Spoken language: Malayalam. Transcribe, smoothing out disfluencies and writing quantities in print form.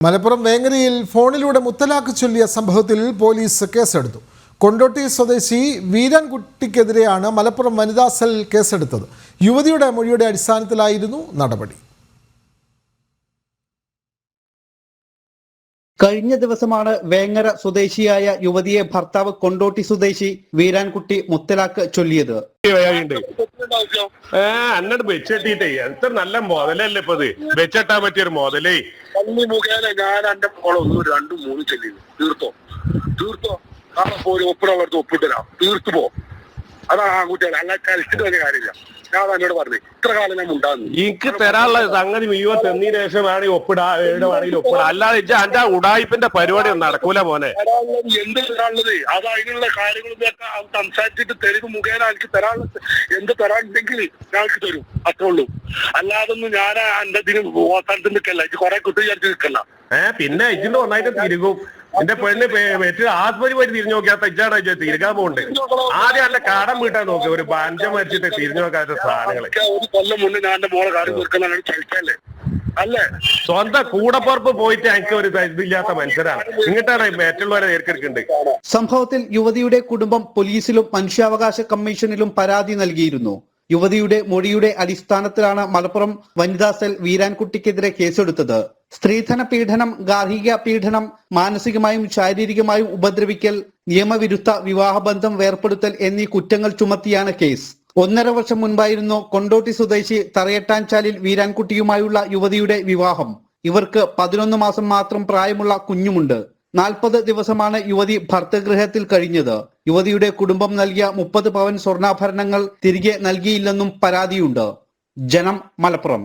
മലപ്പുറം വേങ്ങരയിൽ ഫോണിലൂടെ മുത്തലാഖ് ചൊല്ലിയ സംഭവത്തിൽ പോലീസ് കേസെടുത്തു. കൊണ്ടോട്ടി സ്വദേശി വീരാൻകുട്ടിക്കെതിരെയാണ് മലപ്പുറം വനിതാ സെൽ കേസെടുത്തത്. യുവതിയുടെ മൊഴിയുടെ അടിസ്ഥാനത്തിലായിരുന്നു നടപടി. കഴിഞ്ഞ ദിവസമാണ് വേങ്ങര സ്വദേശിയായ യുവതിയെ ഭർത്താവ് കൊണ്ടോട്ടി സ്വദേശി വീരാൻകുട്ടി മുത്തലാഖ് ചൊല്ലിയത്. അന്നോട് വെച്ചെട്ടിട്ടേ എത്ര നല്ല മുതലല്ലേ ഇപ്പൊ വെച്ചെട്ടാൻ പറ്റിയൊരു മുതലേ മുഖേന ഞാൻ എന്റെ മോളെ 1, 2, 3 ചെല്ലി തീർത്തോ ഒപ്പിടുള്ളടത്ത് ഒപ്പിട്ടുതരാം, തീർത്തു പോ. അതാണ് ആൺകുട്ടികൾ. അല്ല കളിച്ചിട്ട് വലിയ കാര്യമില്ല. ഞാൻ എന്നോട് പറഞ്ഞു ഇത്ര കാലം ഞാൻ ഉണ്ടാകുന്നു. എനിക്ക് തരാനുള്ള സംഗതി മുഴുവൻ തെന്നീന് ശേഷം വേണമെങ്കിൽ ഒപ്പിടാ, എവിടെ വേണമെങ്കിലും ഒപ്പിടാ. അല്ലാതെ എന്റെ ഉടായിപ്പിന്റെ പരിപാടി ഒന്നും നടക്കൂല പോലെ. എന്ത് തരാനുള്ളത് അത് അതിനുള്ള കാര്യങ്ങളൊക്കെ സംസാരിച്ചിട്ട് തെരുവ് മുഖേന എനിക്ക് തരാനുള്ളത് എന്ത് തരാനുണ്ടെങ്കിൽ ഞങ്ങൾക്ക് തരും, അത്രേ ഉള്ളൂ. അല്ലാതൊന്നും ഞാൻ എന്റെ ഇതിന് സ്ഥലത്ത് നിൽക്കല്ല, ഇത് കുറെ കുട്ടി വിചാരിച്ച് നിൽക്കല്ല. പിന്നെ ഇതിന്റെ ഒന്നായിട്ട് തിരികും. എന്റെ പെണ്ണ് ആത്മരി പോയി തിരിഞ്ഞു നോക്കിയാത്ത ഇജാണ് തിരികാൻ പോകുന്നുണ്ട്. ആദ്യം അല്ല കടം വീട്ടാൻ നോക്കി ഒരു പഞ്ചം മരിച്ചിട്ട് തിരിഞ്ഞു നോക്കാത്ത സാധനങ്ങള്. ഒരു കൊല്ലം മുന്നേ ഞാൻ എന്റെ മോളെ കാര്യം തീർക്കാനാണ് ചലിക്കല്ലേ. അല്ലേ സ്വന്തം കൂടപ്പുറപ്പ് പോയിട്ട് എനിക്ക് ഒരു ഇതില്ലാത്ത മനുഷ്യരാണ്. ഇങ്ങോട്ടാണ് മറ്റുള്ളവരെ നേർക്കെടുക്കുന്നുണ്ട്. സംഭവത്തിൽ യുവതിയുടെ കുടുംബം പോലീസിലും മനുഷ്യാവകാശ കമ്മീഷനിലും പരാതി നൽകിയിരുന്നു. യുവതിയുടെ മൊഴിയുടെ അടിസ്ഥാനത്തിലാണ് മലപ്പുറം വനിതാ സെൽ വീരാൻകുട്ടിക്കെതിരെ കേസെടുത്തത്. സ്ത്രീധന പീഡനം, ഗാർഹിക പീഡനം, മാനസികമായും ശാരീരികമായും ഉപദ്രവിക്കൽ, നിയമവിരുദ്ധ വിവാഹബന്ധം വേർപ്പെടുത്തൽ എന്നീ കുറ്റങ്ങൾ ചുമത്തിയാണ് കേസ്. 1.5 വർഷം മുൻപായിരുന്നു കൊണ്ടോട്ടി സ്വദേശി തറയട്ടാൻചാലിൽ വീരാൻകുട്ടിയുമായുള്ള യുവതിയുടെ വിവാഹം. ഇവർക്ക് 11 മാസം മാത്രം പ്രായമുള്ള കുഞ്ഞുമുണ്ട്. 40 ദിവസമാണ് യുവതി ഭർതൃഗൃഹത്തിൽ കഴിഞ്ഞത്. യുവതിയുടെ കുടുംബം നൽകിയ 30 പവൻ സ്വർണ്ണാഭരണങ്ങൾ തിരികെ നൽകിയില്ലെന്നും പരാതിയുണ്ട്. ജനം, മലപ്പുറം.